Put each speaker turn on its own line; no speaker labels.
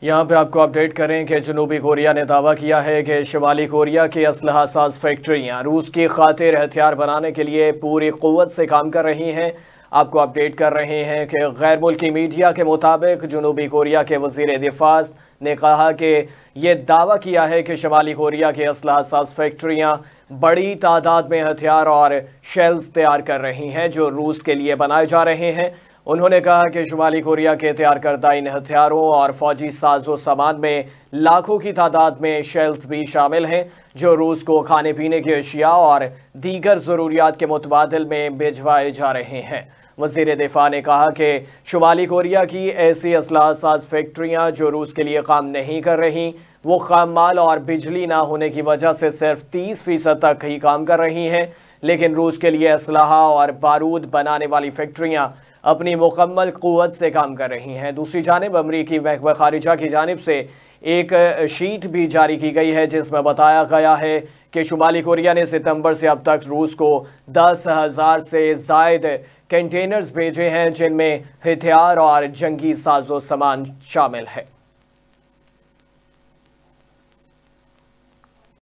यहाँ पे आपको अपडेट करें कि जनूबी कोरिया ने दावा किया है कि शुमाली कोरिया की असलहा साज फैक्ट्रियाँ रूस की खातिर हथियार बनाने के लिए पूरी क़ुव्वत से काम कर रही हैं। आपको अपडेट कर रहे हैं कि गैर मुल्की मीडिया के मुताबिक जनूबी कोरिया के वज़ीर दिफ़ा ने कहा कि ये दावा किया है कि शुमाली कोरिया की असलहा साज फैक्ट्रियाँ बड़ी तादाद में हथियार और शेल्स तैयार कर रही हैं जो रूस के लिए बनाए जा रहे हैं। उन्होंने कहा कि शुमाली कोरिया के तैयार करदा इन हथियारों और फौजी साजो सामान में लाखों की तादाद में शेल्स भी शामिल हैं जो रूस को खाने पीने की अशिया और दीगर ज़रूरियात के मुतबादिल में भिजवाए जा रहे हैं। वज़ीर दिफ़ा ने कहा कि शुमाली कोरिया की ऐसी असलहा साज फैक्ट्रियाँ जो रूस के लिए काम नहीं कर रही, वो खाम माल और बिजली ना होने की वजह से सिर्फ 30% तक ही काम कर रही हैं, लेकिन रूस के लिए असलहा और बारूद बनाने वाली फैक्ट्रियाँ अपनी मुकम्मल क़ुव्वत से काम कर रही हैं। दूसरी जानिब अमरीकी महकमा खारिजा की जानिब से एक शीट भी जारी की गई है जिसमें बताया गया है कि शुमाली कोरिया ने सितंबर से अब तक रूस को 10,000 से ज़ायद कंटेनर्स भेजे हैं जिनमें हथियार और जंगी साजो सामान शामिल है।